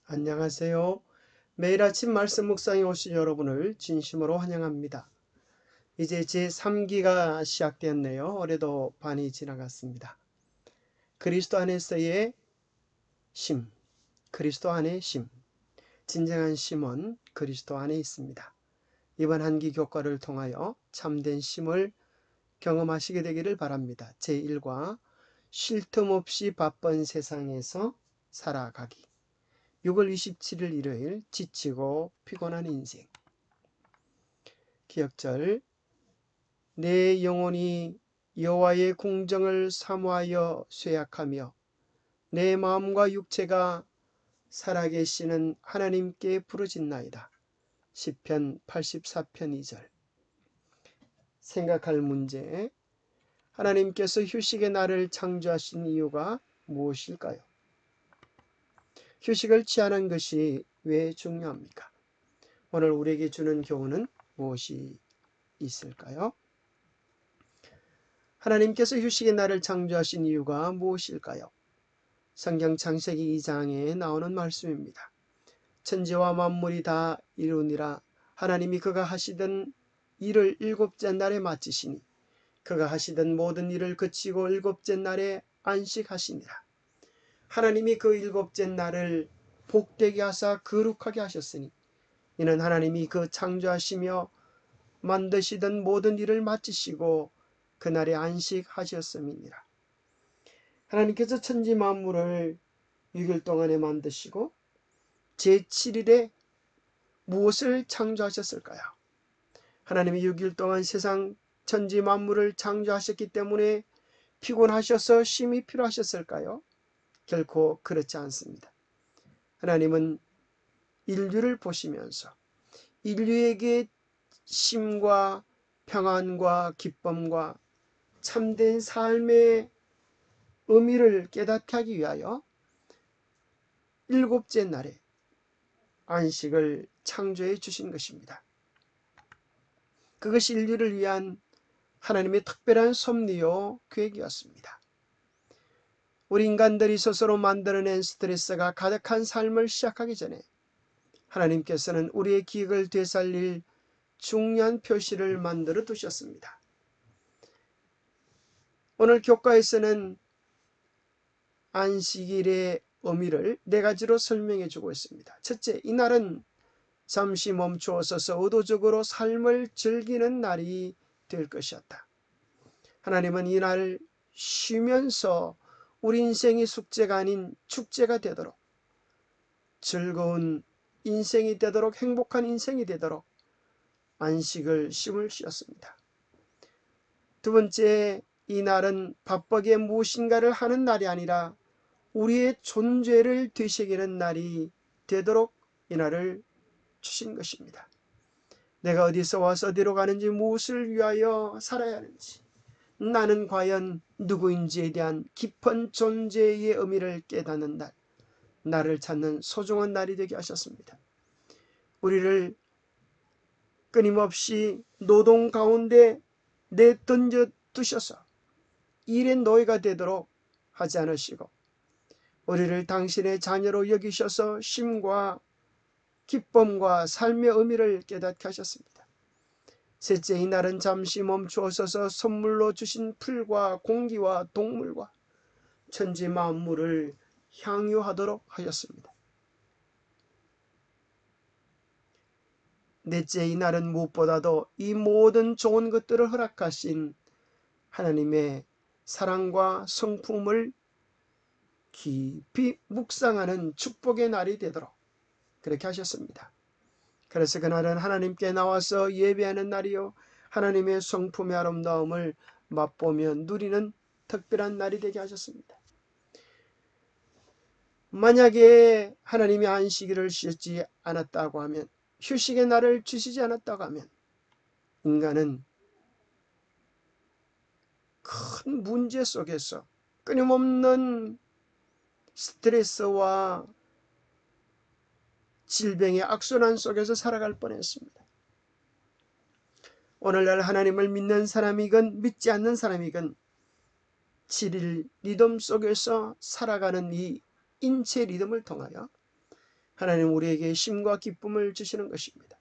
안녕하세요. 매일 아침 말씀 묵상에 오신 여러분을 진심으로 환영합니다. 이제 제3기가 시작되었네요. 올해도 반이 지나갔습니다. 그리스도 안에서의 심, 그리스도 안의 심, 진정한 심은 그리스도 안에 있습니다. 이번 한기 교과를 통하여 참된 심을 경험하시게 되기를 바랍니다. 제1과 쉴 틈 없이 바쁜 세상에서 살아가기. 6월 27일 일요일 지치고 피곤한 인생. 기억절 내 영혼이 여호와의 궁정을 사모하여 쇠약하며 내 마음과 육체가 살아계시는 하나님께 부르짖나이다. 시편 84편 2절. 생각할 문제. 하나님께서 휴식의 날을 창조하신 이유가 무엇일까요? 휴식을 취하는 것이 왜 중요합니까? 오늘 우리에게 주는 교훈은 무엇이 있을까요? 하나님께서 휴식의 날을 창조하신 이유가 무엇일까요? 성경 창세기 2장에 나오는 말씀입니다. 천지와 만물이 다 이루니라. 하나님이 그가 하시던 일을 일곱째 날에 마치시니 그가 하시던 모든 일을 그치고 일곱째 날에 안식하시니라. 하나님이 그 일곱째 날을 복되게 하사 거룩하게 하셨으니 이는 하나님이 그 창조하시며 만드시던 모든 일을 마치시고 그날에 안식하셨음이니라. 하나님께서 천지 만물을 6일 동안에 만드시고 제7일에 무엇을 창조하셨을까요? 하나님이 6일 동안 세상 천지 만물을 창조하셨기 때문에 피곤하셔서 쉼이 필요하셨을까요? 결코 그렇지 않습니다. 하나님은 인류를 보시면서 인류에게 쉼과 평안과 기쁨과 참된 삶의 의미를 깨닫게 하기 위하여 일곱째 날에 안식을 창조해 주신 것입니다. 그것이 인류를 위한 하나님의 특별한 섭리요 계획이었습니다. 우리 인간들이 스스로 만들어낸 스트레스가 가득한 삶을 시작하기 전에 하나님께서는 우리의 기억을 되살릴 중요한 표시를 만들어 두셨습니다. 오늘 교과에서는 안식일의 의미를 네 가지로 설명해 주고 있습니다. 첫째, 이날은 잠시 멈추어서서 의도적으로 삶을 즐기는 날이 될 것이었다. 하나님은 이날 쉬면서 우리 인생이 숙제가 아닌 축제가 되도록, 즐거운 인생이 되도록, 행복한 인생이 되도록 안식을 쉼을 쉬었습니다. 두 번째, 이 날은 바쁘게 무엇인가를 하는 날이 아니라 우리의 존재를 되새기는 날이 되도록 이 날을 주신 것입니다. 내가 어디서 와서 어디로 가는지, 무엇을 위하여 살아야 하는지, 나는 과연 누구인지에 대한 깊은 존재의 의미를 깨닫는 날, 나를 찾는 소중한 날이 되게 하셨습니다. 우리를 끊임없이 노동 가운데 내던져 두셔서 일의 노예가 되도록 하지 않으시고 우리를 당신의 자녀로 여기셔서 쉼과 기쁨과 삶의 의미를 깨닫게 하셨습니다. 셋째, 이 날은 잠시 멈추어서서 선물로 주신 풀과 공기와 동물과 천지 만물을 향유하도록 하셨습니다. 넷째, 이 날은 무엇보다도 이 모든 좋은 것들을 허락하신 하나님의 사랑과 성품을 깊이 묵상하는 축복의 날이 되도록 그렇게 하셨습니다. 그래서 그날은 하나님께 나와서 예배하는 날이요, 하나님의 성품의 아름다움을 맛보며 누리는 특별한 날이 되게 하셨습니다. 만약에 하나님이 안식일을 쉬지 않았다고 하면, 휴식의 날을 주시지 않았다고 하면 인간은 큰 문제 속에서 끊임없는 스트레스와 질병의 악순환 속에서 살아갈 뻔했습니다. 오늘날 하나님을 믿는 사람이건 믿지 않는 사람이건 7일 리듬 속에서 살아가는 이 인체 리듬을 통하여 하나님 우리에게 쉼과 기쁨을 주시는 것입니다.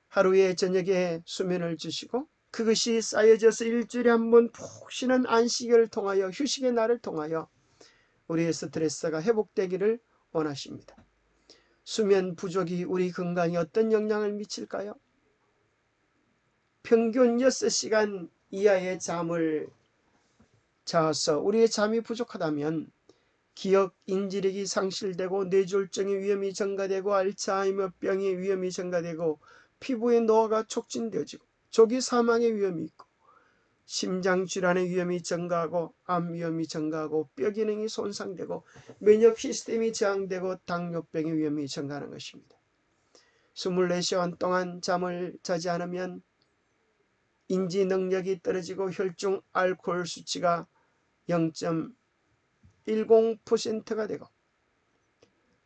하루에 저녁에 수면을 주시고 그것이 쌓여져서 일주일에 한 번 푹 쉬는 안식을 통하여 휴식의 날을 통하여 우리의 스트레스가 회복되기를 원하십니다. 수면 부족이 우리 건강에 어떤 영향을 미칠까요? 평균 6시간 이하의 잠을 자서 우리의 잠이 부족하다면 기억, 인지력이 상실되고 뇌졸중의 위험이 증가되고 알츠하이머병의 위험이 증가되고 피부의 노화가 촉진되어지고 조기 사망의 위험이 있고 심장질환의 위험이 증가하고 암 위험이 증가하고 뼈 기능이 손상되고 면역 시스템이 저항되고 당뇨병의 위험이 증가하는 것입니다. 24시간 동안 잠을 자지 않으면 인지 능력이 떨어지고 혈중 알코올 수치가 0.10%가 되고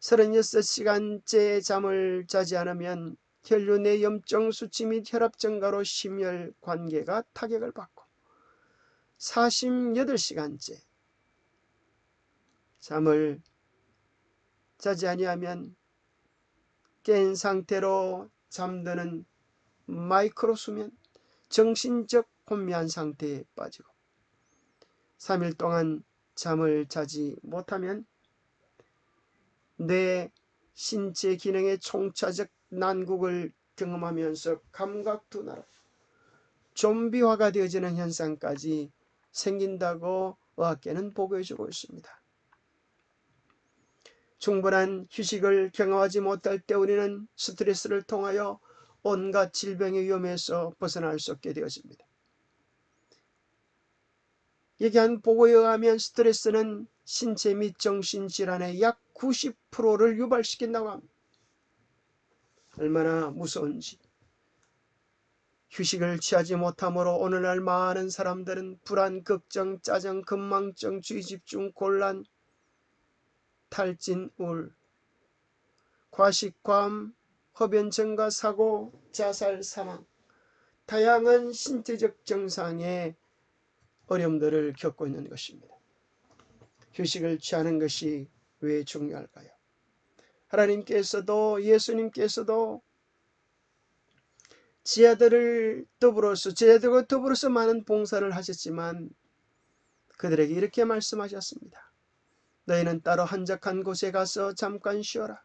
36시간째 잠을 자지 않으면 혈류 내 염증 수치 및 혈압 증가로 심혈 관계가 타격을 받고 48시간째 잠을 자지 아니하면 깬 상태로 잠드는 마이크로 수면, 정신적 혼미한 상태에 빠지고 3일 동안 잠을 자지 못하면 뇌 신체 기능의 총차적 난국을 경험하면서 감각 둔화로 좀비화가 되어지는 현상까지 생긴다고 의학계는 보고해주고 있습니다. 충분한 휴식을 경험하지 못할 때 우리는 스트레스를 통하여 온갖 질병의 위험에서 벗어날 수 없게 되어집니다. 얘기한 보고에 의하면 스트레스는 신체 및 정신질환의 약 90%를 유발시킨다고 합니다. 얼마나 무서운지. 휴식을 취하지 못함으로 오늘날 많은 사람들은 불안, 걱정, 짜증, 건망증, 주의집중, 곤란, 탈진, 우울, 과식과음, 흡연 증가, 사고, 자살, 사망, 다양한 신체적 증상의 어려움들을 겪고 있는 것입니다. 휴식을 취하는 것이 왜 중요할까요? 하나님께서도 예수님께서도 제자들과 더불어서 많은 봉사를 하셨지만 그들에게 이렇게 말씀하셨습니다. 너희는 따로 한적한 곳에 가서 잠깐 쉬어라.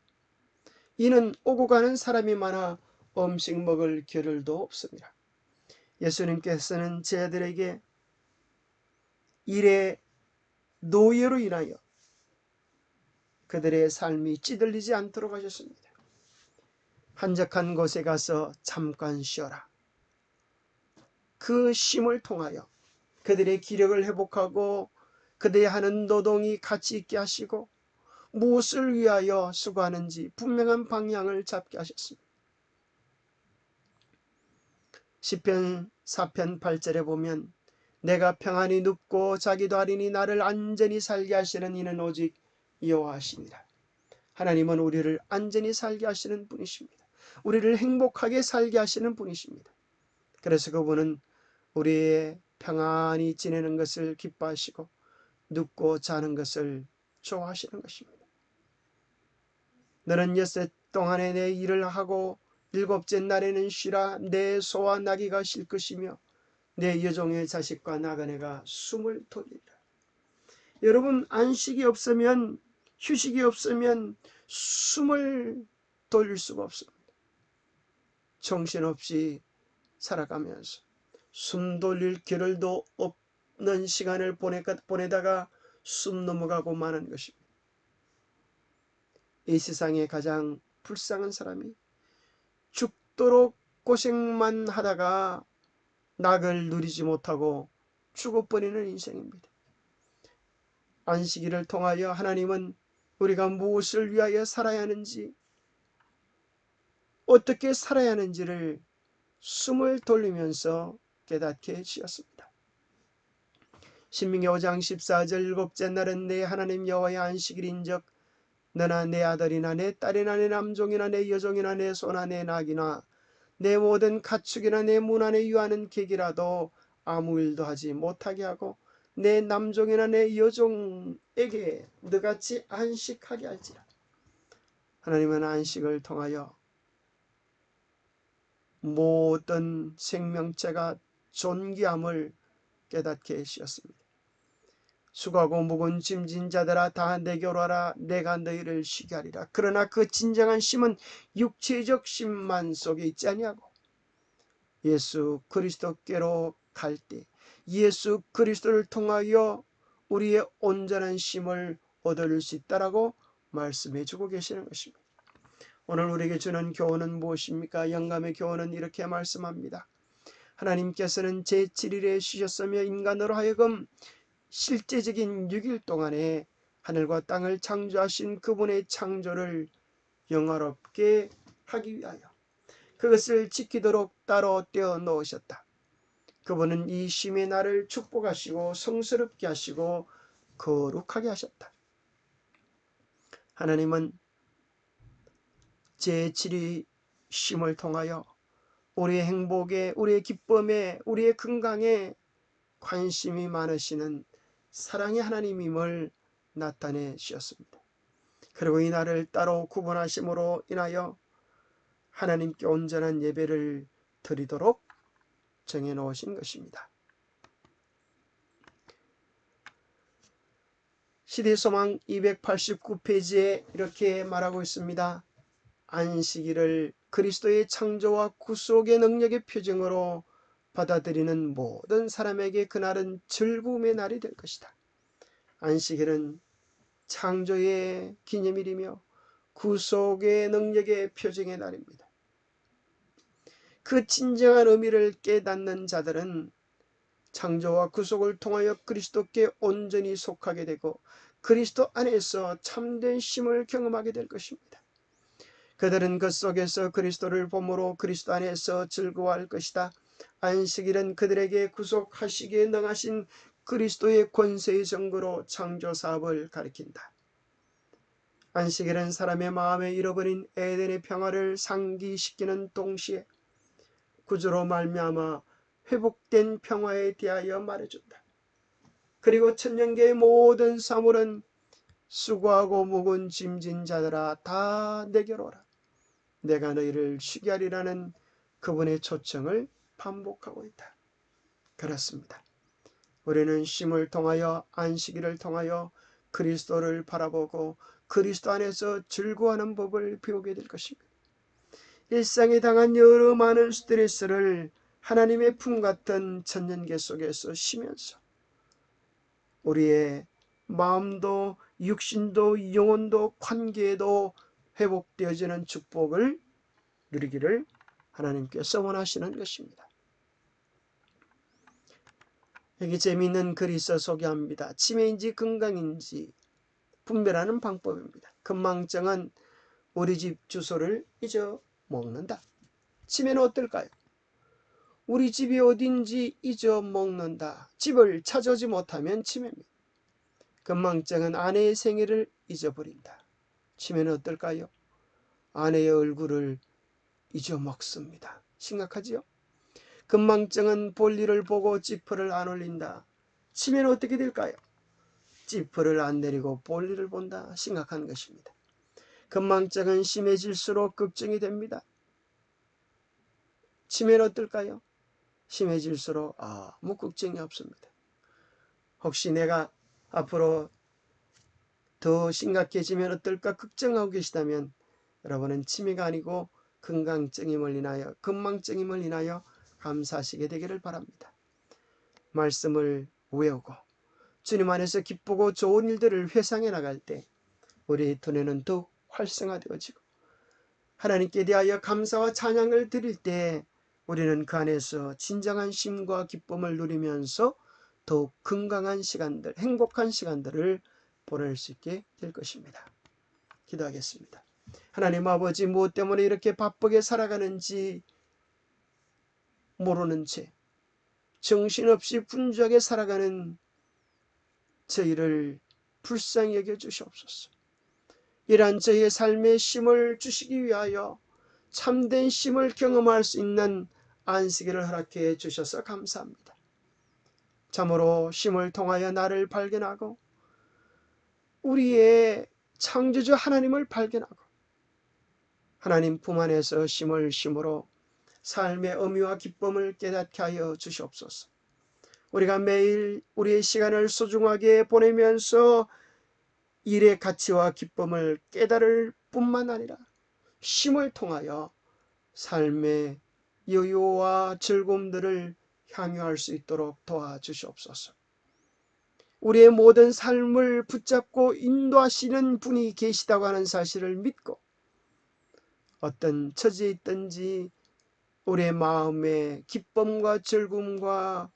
이는 오고 가는 사람이 많아 음식 먹을 겨를도 없습니다. 예수님께서는 제자들에게 일의 노예로 인하여 그들의 삶이 찌들리지 않도록 하셨습니다. 한적한 곳에 가서 잠깐 쉬어라. 그 쉼을 통하여 그들의 기력을 회복하고 그들의 하는 노동이 가치 있게 하시고 무엇을 위하여 수고하는지 분명한 방향을 잡게 하셨습니다. 시편 4편 8절에 보면 내가 평안히 눕고 자기도 하리니 나를 안전히 살게 하시는 이는 오직 여호와시니라. 하나님은 우리를 안전히 살게 하시는 분이십니다. 우리를 행복하게 살게 하시는 분이십니다. 그래서 그분은 우리의 평안히 지내는 것을 기뻐하시고 눕고 자는 것을 좋아하시는 것입니다. 너는 엿새 동안에 내 일을 하고 일곱째 날에는 쉬라. 내 소와 나귀가 쉴 것이며 내 여종의 자식과 나그네가 숨을 돌리리라. 여러분, 안식이 없으면, 휴식이 없으면 숨을 돌릴 수가 없습니다. 정신없이 살아가면서 숨 돌릴 겨를도 없는 시간을 보내다가 숨 넘어가고 마는 것입니다. 이 세상에 가장 불쌍한 사람이 죽도록 고생만 하다가 낙을 누리지 못하고 죽어버리는 인생입니다. 안식일을 통하여 하나님은 우리가 무엇을 위하여 살아야 하는지, 어떻게 살아야 하는지를 숨을 돌리면서 깨닫게 해주셨습니다. 신명기 5장 14절 일곱째 날은 내 하나님 여호와의 안식일인즉 너나 내 아들이나 내 딸이나 내 남종이나 내 여종이나 내 소나 내 낙이나 내 모든 가축이나 내 문 안에 유하는 객이라도 아무 일도 하지 못하게 하고 내 남종이나 내 여종에게 너같이 안식하게 할지라. 하나님은 안식을 통하여 모든 생명체가 존귀함을 깨닫게 하셨습니다. 수고하고 무거운 짐진 자들아 다 내게로 와라, 내가 너희를 쉬게 하리라. 그러나 그 진정한 쉼은 육체적 쉼만 속에 있지 아니하고 예수 그리스도께로 갈 때 예수 그리스도를 통하여 우리의 온전한 쉼을 얻을 수 있다라고 말씀해 주고 계시는 것입니다. 오늘 우리에게 주는 교훈은 무엇입니까? 영감의 교훈은 이렇게 말씀합니다. 하나님께서는 제7일에 쉬셨으며 인간으로 하여금 실제적인 6일 동안에 하늘과 땅을 창조하신 그분의 창조를 영화롭게 하기 위하여 그것을 지키도록 따로 떼어 놓으셨다. 그분은 이 쉼의 날을 축복하시고 성스럽게 하시고 거룩하게 하셨다. 하나님은 제7일 쉼을 통하여 우리의 행복에, 우리의 기쁨에, 우리의 건강에 관심이 많으시는 사랑의 하나님임을 나타내 주셨습니다. 그리고 이 날을 따로 구분하심으로 인하여 하나님께 온전한 예배를 드리도록 정해놓으신 것입니다. 시대소망 289페이지에 이렇게 말하고 있습니다. 안식일을 그리스도의 창조와 구속의 능력의 표징으로 받아들이는 모든 사람에게 그날은 즐거움의 날이 될 것이다. 안식일은 창조의 기념일이며 구속의 능력의 표징의 날입니다. 그 진정한 의미를 깨닫는 자들은 창조와 구속을 통하여 그리스도께 온전히 속하게 되고 그리스도 안에서 참된 쉼을 경험하게 될 것입니다. 그들은 그 속에서 그리스도를 봄으로 그리스도 안에서 즐거워할 것이다. 안식일은 그들에게 구속하시기에 능하신 그리스도의 권세의 증거로 창조사업을 가리킨다. 안식일은 사람의 마음에 잃어버린 에덴의 평화를 상기시키는 동시에 구주로 말미암아 회복된 평화에 대하여 말해준다. 그리고 천년계의 모든 사물은 수고하고 무거운 짐진 자들아 다 내게로 오라. 내가 너희를 쉬게 하리라는 그분의 초청을 반복하고 있다. 그렇습니다. 우리는 쉼을 통하여 안식일을 통하여 그리스도를 바라보고 그리스도 안에서 즐거워하는 법을 배우게 될 것입니다. 일상에 당한 여러 많은 스트레스를 하나님의 품 같은 천년계 속에서 쉬면서 우리의 마음도 육신도 영혼도 관계도 회복되어지는 축복을 누리기를 하나님께서 원하시는 것입니다. 여기 재미있는 글이 있어 소개합니다. 치매인지 건강인지 분별하는 방법입니다. 건망증은 우리 집 주소를 잊어먹는다. 치매는 어떨까요? 우리 집이 어딘지 잊어먹는다. 집을 찾아오지 못하면 치매입니다. 건망증은 아내의 생일을 잊어버린다. 치매는 어떨까요? 아내의 얼굴을 잊어먹습니다. 심각하지요? 건망증은 볼일을 보고 지퍼를 안 올린다. 치매는 어떻게 될까요? 지퍼를 안 내리고 볼일을 본다. 심각한 것입니다. 건망증은 심해질수록 걱정이 됩니다. 치매는 어떨까요? 심해질수록 아무 걱정이 없습니다. 혹시 내가 앞으로 더 심각해지면 어떨까 걱정하고 계시다면 여러분은 치매가 아니고 건강증임을 인하여 건망증임을 인하여 감사하시게 되기를 바랍니다. 말씀을 외우고 주님 안에서 기쁘고 좋은 일들을 회상해 나갈 때 우리의 두뇌는 더욱 활성화되어지고 하나님께 대하여 감사와 찬양을 드릴 때 우리는 그 안에서 진정한 쉼과 기쁨을 누리면서 더욱 건강한 시간들, 행복한 시간들을 보낼 수 있게 될 것입니다. 기도하겠습니다. 하나님 아버지, 무엇 때문에 이렇게 바쁘게 살아가는지 모르는 채 정신없이 분주하게 살아가는 저희를 불쌍히 여겨 주시옵소서. 이러한 저희의 삶의 쉼을 주시기 위하여 참된 쉼을 경험할 수 있는 안식일을 허락해 주셔서 감사합니다. 참으로 쉼을 통하여 나를 발견하고 우리의 창조주 하나님을 발견하고 하나님 품 안에서 쉼을 쉼으로 삶의 의미와 기쁨을 깨닫게 하여 주시옵소서. 우리가 매일 우리의 시간을 소중하게 보내면서 일의 가치와 기쁨을 깨달을 뿐만 아니라 쉼을 통하여 삶의 여유와 즐거움들을 향유할 수 있도록 도와주시옵소서. 우리의 모든 삶을 붙잡고 인도하시는 분이 계시다고 하는 사실을 믿고 어떤 처지에 있든지 우리의 마음에 기쁨과 즐거움과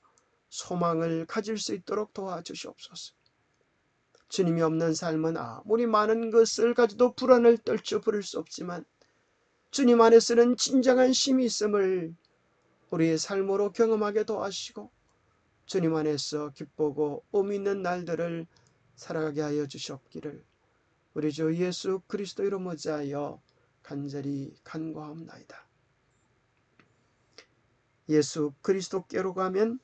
소망을 가질 수 있도록 도와주시옵소서. 주님이 없는 삶은 아무리 많은 것을 가지도 불안을 떨쳐 부를 수 없지만 주님 안에서는 진정한 쉼이 있음을 우리의 삶으로 경험하게 도와주시고 주님 안에서 기쁘고 의미 있는 날들을 살아가게 하여 주시옵기를 우리 주 예수 그리스도 이름 의지하여 간절히 간구하옵나이다. 예수 그리스도께로 가면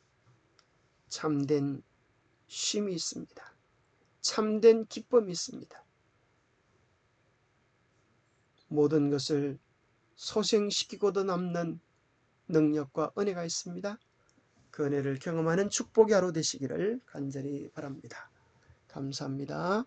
참된 쉼이 있습니다. 참된 기쁨이 있습니다. 모든 것을 소생시키고도 남는 능력과 은혜가 있습니다. 그 은혜를 경험하는 축복의 하루 되시기를 간절히 바랍니다. 감사합니다.